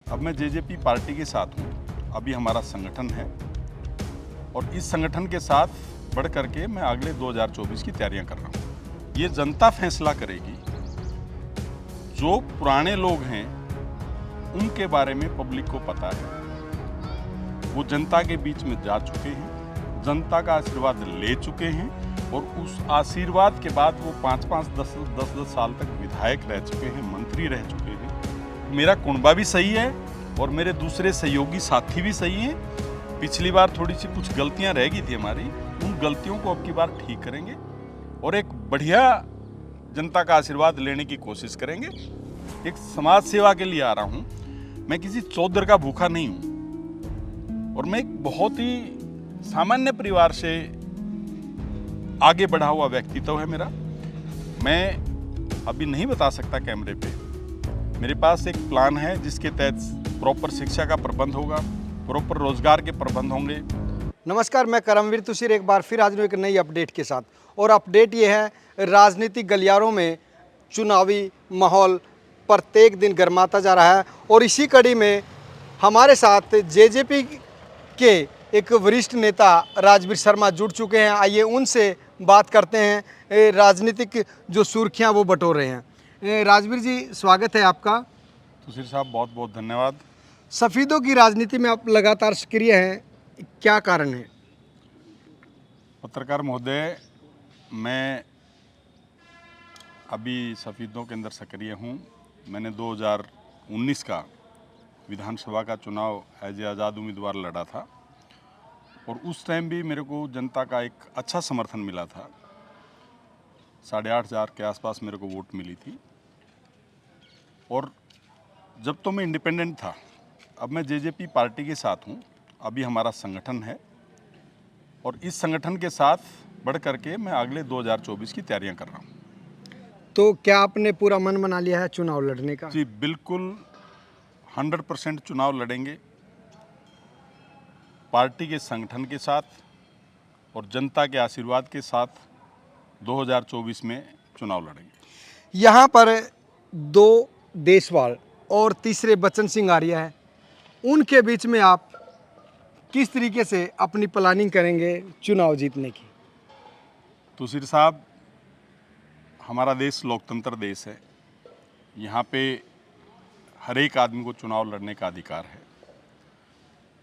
अब मैं JJP party के साथ हूँ। अभी हमारा संगठन है और इस संगठन के साथ बढ़ करके मैं अगले 2024 की तैयारियां कर रहा हूँ। ये जनता फैसला करेगी। जो पुराने लोग हैं उनके बारे में पब्लिक को पता है, वो जनता के बीच में जा चुके हैं, जनता का आशीर्वाद ले चुके हैं और उस आशीर्वाद के बाद वो 5-5, 10-10 साल तक विधायक रह चुके हैं, मंत्री रह चुके हैं। मेरा कुनबा भी सही है और मेरे दूसरे सहयोगी साथी भी सही हैं। पिछली बार थोड़ी सी कुछ गलतियां रह गई थी हमारी, उन गलतियों को अब की बार ठीक करेंगे और एक बढ़िया जनता का आशीर्वाद लेने की कोशिश करेंगे। एक समाज सेवा के लिए आ रहा हूँ। मैं किसी चौधर का भूखा नहीं हूँ और मैं एक बहुत ही सामान्य परिवार से आगे बढ़ा हुआ व्यक्तित्व है मेरा। मैं अभी नहीं बता सकता कैमरे पे। मेरे पास एक प्लान है जिसके तहत प्रॉपर शिक्षा का प्रबंध होगा, प्रॉपर रोजगार के प्रबंध होंगे। नमस्कार, मैं करमवीर तुषिर एक बार फिर हाजिर हूं एक नई अपडेट के साथ। और अपडेट ये है, राजनीतिक गलियारों में चुनावी माहौल प्रत्येक दिन गर्माता जा रहा है और इसी कड़ी में हमारे साथ जेजेपी के एक वरिष्ठ नेता राजवीर शर्मा जुड़ चुके हैं। आइए उनसे बात करते हैं, राजनीतिक जो सुर्खियां वो बटोर रहे हैं। राजवीर जी, स्वागत है आपका। तुषिर साहब, बहुत बहुत धन्यवाद। सफ़ीदों की राजनीति में आप लगातार सक्रिय हैं, क्या कारण है? पत्रकार महोदय, मैं अभी सफ़ीदों के अंदर सक्रिय हूँ। मैंने 2019 का विधानसभा का चुनाव एज ए आज़ाद उम्मीदवार लड़ा था और उस टाइम भी मेरे को जनता का एक अच्छा समर्थन मिला था। 8,500 के आसपास मेरे को वोट मिली थी। और जब तो मैं इंडिपेंडेंट था, अब मैं जेजेपी पार्टी के साथ हूँ। अभी हमारा संगठन है और इस संगठन के साथ बढ़ करके मैं अगले 2024 की तैयारियां कर रहा हूँ। तो क्या आपने पूरा मन बना लिया है चुनाव लड़ने का? जी बिल्कुल, 100% चुनाव लड़ेंगे पार्टी के संगठन के साथ और जनता के आशीर्वाद के साथ। 2024 में चुनाव लड़ेंगे। यहाँ पर दो देशवाल और तीसरे बच्चन सिंह आर्य हैं, उनके बीच में आप किस तरीके से अपनी प्लानिंग करेंगे चुनाव जीतने की? तुषिर साहब, हमारा देश लोकतंत्र देश है। यहाँ पे हर एक आदमी को चुनाव लड़ने का अधिकार है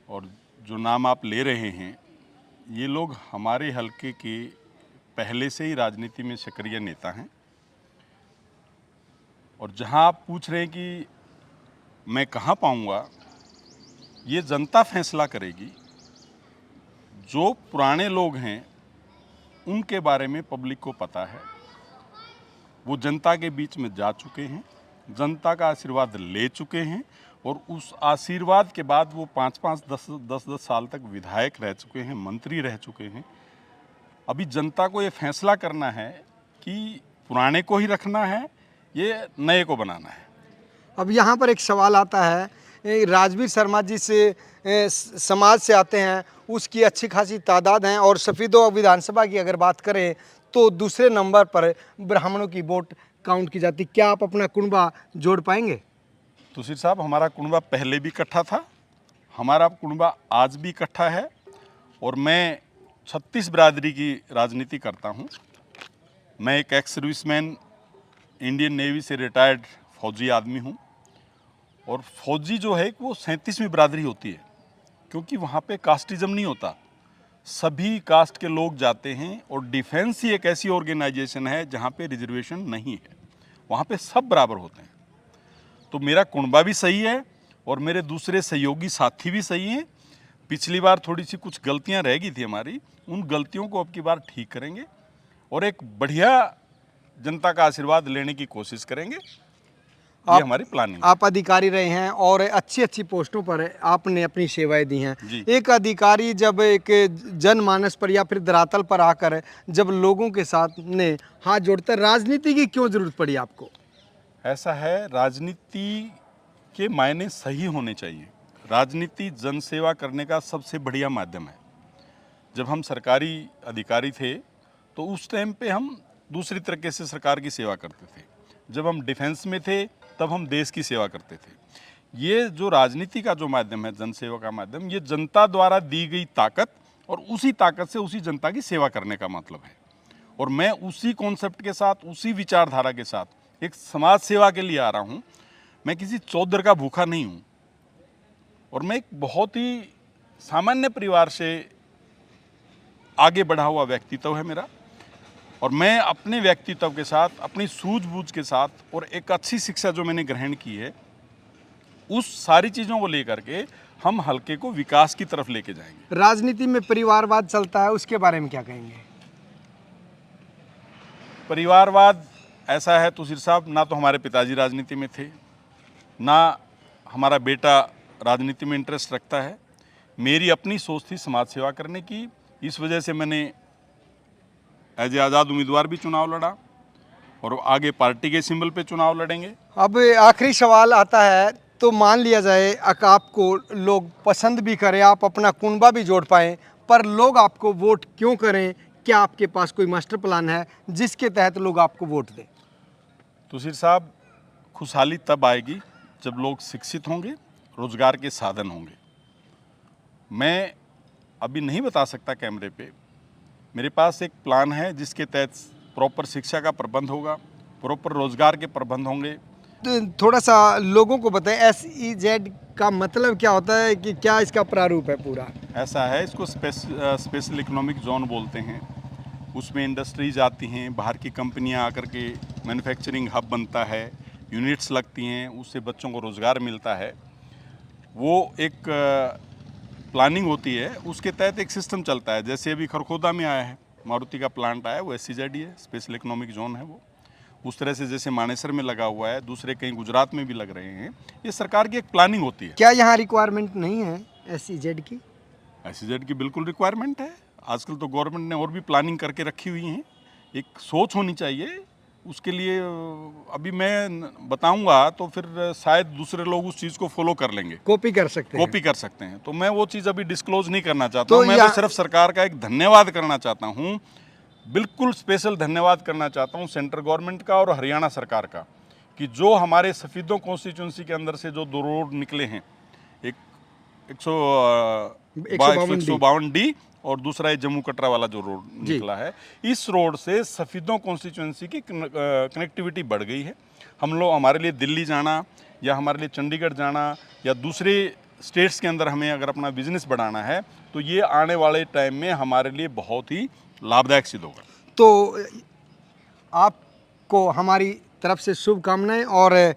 और जो नाम आप ले रहे हैं, ये लोग हमारे हलके के पहले से ही राजनीति में सक्रिय नेता हैं। और जहाँ आप पूछ रहे हैं कि मैं कहाँ पाऊँगा, ये जनता फैसला करेगी। जो पुराने लोग हैं उनके बारे में पब्लिक को पता है, वो जनता के बीच में जा चुके हैं, जनता का आशीर्वाद ले चुके हैं और उस आशीर्वाद के बाद वो 5-5, 10-10 साल तक विधायक रह चुके हैं, मंत्री रह चुके हैं। अभी जनता को ये फैसला करना है कि पुराने को ही रखना है, ये नए को बनाना है। अब यहाँ पर एक सवाल आता है, राजवीर शर्मा जी से समाज से आते हैं, उसकी अच्छी खासी तादाद हैं और सफ़ीदों विधानसभा की अगर बात करें तो दूसरे नंबर पर ब्राह्मणों की वोट काउंट की जाती। क्या आप अपना कुनबा जोड़ पाएंगे? तुषिर साहब, हमारा कुनबा पहले भी इकट्ठा था, हमारा कुनबा आज भी इकट्ठा है और मैं 36 बिरादरी की राजनीति करता हूँ। मैं एक एक्स सर्विसमैन, इंडियन नेवी से रिटायर्ड फौजी आदमी हूँ और फौजी जो है वो 37वीं बिरादरी होती है, क्योंकि वहाँ पे कास्टिज्म नहीं होता, सभी कास्ट के लोग जाते हैं और डिफेंस ही एक ऐसी ऑर्गेनाइजेशन है जहाँ पे रिजर्वेशन नहीं है, वहाँ पे सब बराबर होते हैं। तो मेरा कुनबा भी सही है और मेरे दूसरे सहयोगी साथी भी सही हैं। पिछली बार थोड़ी सी कुछ गलतियां रह गई थी हमारी, उन गलतियों को अब की बार ठीक करेंगे और एक बढ़िया जनता का आशीर्वाद लेने की कोशिश करेंगे। ये हमारी प्लानिंग है। आप अधिकारी रहे हैं और अच्छी अच्छी पोस्टों पर आपने अपनी सेवाएं दी हैं। एक अधिकारी जब एक जनमानस पर या फिर धरातल पर आकर जब लोगों के साथ ने हाथ जोड़ता, राजनीति की क्यों जरूरत पड़ी आपको? ऐसा है, राजनीति के मायने सही होने चाहिए। राजनीति जनसेवा करने का सबसे बढ़िया माध्यम है। जब हम सरकारी अधिकारी थे तो उस टाइम पे हम दूसरी तरीके से सरकार की सेवा करते थे। जब हम डिफेंस में थे तब हम देश की सेवा करते थे। ये जो राजनीति का जो माध्यम है, जनसेवा का माध्यम, ये जनता द्वारा दी गई ताकत और उसी ताकत से उसी जनता की सेवा करने का मतलब है। और मैं उसी कॉन्सेप्ट के साथ, उसी विचारधारा के साथ एक समाज सेवा के लिए आ रहा हूँ। मैं किसी चौधर का भूखा नहीं हूँ और मैं एक बहुत ही सामान्य परिवार से आगे बढ़ा हुआ व्यक्तित्व है मेरा। और मैं अपने व्यक्तित्व के साथ, अपनी सूझबूझ के साथ और एक अच्छी शिक्षा जो मैंने ग्रहण की है, उस सारी चीज़ों को लेकर के हम हल्के को विकास की तरफ लेके जाएंगे। राजनीति में परिवारवाद चलता है, उसके बारे में क्या कहेंगे? परिवारवाद ऐसा है तुषार साहब, ना तो हमारे पिताजी राजनीति में थे, ना हमारा बेटा राजनीति में इंटरेस्ट रखता है। मेरी अपनी सोच थी समाज सेवा करने की। इस वजह से मैंने एज ए आज़ाद उम्मीदवार भी चुनाव लड़ा और आगे पार्टी के सिंबल पे चुनाव लड़ेंगे। अब आखिरी सवाल आता है, तो मान लिया जाए अगर आपको लोग पसंद भी करें, आप अपना कुनबा भी जोड़ पाएँ, पर लोग आपको वोट क्यों करें? क्या आपके पास कोई मास्टर प्लान है जिसके तहत लोग आपको वोट दें? तुषार साहब, खुशहाली तब आएगी जब लोग शिक्षित होंगे, रोजगार के साधन होंगे। मैं अभी नहीं बता सकता कैमरे पे। मेरे पास एक प्लान है जिसके तहत प्रॉपर शिक्षा का प्रबंध होगा, प्रॉपर रोजगार के प्रबंध होंगे। तो थोड़ा सा लोगों को बताएं, SEZ का मतलब क्या होता है, कि क्या इसका प्रारूप है पूरा? ऐसा है, इसको स्पेशल इकोनॉमिक जोन बोलते हैं। उसमें इंडस्ट्रीज आती हैं, बाहर की कंपनियां आकर के मैन्युफैक्चरिंग हब बनता है, यूनिट्स लगती हैं, उससे बच्चों को रोज़गार मिलता है। वो एक प्लानिंग होती है, उसके तहत एक सिस्टम चलता है। जैसे अभी खरखोदा में आया है, मारुति का प्लांट आया, वो SEZ ही है, स्पेशल इकोनॉमिक जोन है वो। उस तरह से जैसे मानेसर में लगा हुआ है, दूसरे कहीं गुजरात में भी लग रहे हैं। ये सरकार की एक प्लानिंग होती है। क्या यहाँ रिक्वायरमेंट नहीं है SEZ की? SEZ की बिल्कुल रिक्वायरमेंट है। आजकल तो गवर्नमेंट ने और भी प्लानिंग करके रखी हुई है। एक सोच होनी चाहिए उसके लिए। अभी मैं बताऊंगा तो फिर शायद दूसरे लोग उस चीज़ को फॉलो कर लेंगे, कॉपी कर सकते हैं। कॉपी कर सकते हैं। तो मैं वो चीज़ अभी डिस्क्लोज नहीं करना चाहता तो हूँ। मैं तो सिर्फ सरकार का एक धन्यवाद करना चाहता हूँ, बिल्कुल स्पेशल धन्यवाद करना चाहता हूँ सेंट्रल गवर्नमेंट का और हरियाणा सरकार का, कि जो हमारे सफीदों कॉन्स्टिट्यूंसी के अंदर से जो 2 रोड निकले हैं, एक 152D और दूसरा ये जम्मू कटरा वाला जो रोड निकला है, इस रोड से सफीदों कॉन्स्टिट्यूंसी की कनेक्टिविटी बढ़ गई है। हम लोग, हमारे लिए दिल्ली जाना या हमारे लिए चंडीगढ़ जाना या दूसरे स्टेट्स के अंदर हमें अगर अपना बिजनेस बढ़ाना है, तो ये आने वाले टाइम में हमारे लिए बहुत ही लाभदायक सिद्ध होगा। तो आपको हमारी तरफ से शुभकामनाएं। और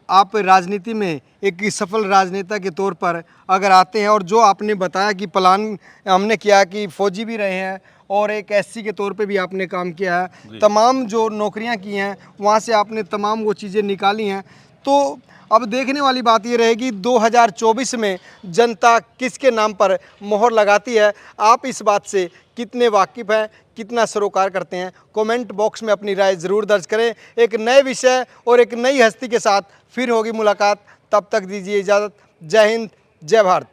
आप राजनीति में एक सफल राजनेता के तौर पर अगर आते हैं, और जो आपने बताया कि प्लान हमने किया कि फौजी भी रहे हैं और एक SC के तौर पे भी आपने काम किया है, तमाम जो नौकरियां की हैं वहाँ से आपने तमाम वो चीज़ें निकाली हैं, तो अब देखने वाली बात ये रहेगी 2024 में जनता किसके नाम पर मोहर लगाती है। आप इस बात से कितने वाकिफ़ हैं, कितना सरोकार करते हैं, कमेंट बॉक्स में अपनी राय ज़रूर दर्ज करें। एक नए विषय और एक नई हस्ती के साथ फिर होगी मुलाकात। तब तक दीजिए इजाज़त। जय हिंद, जय भारत।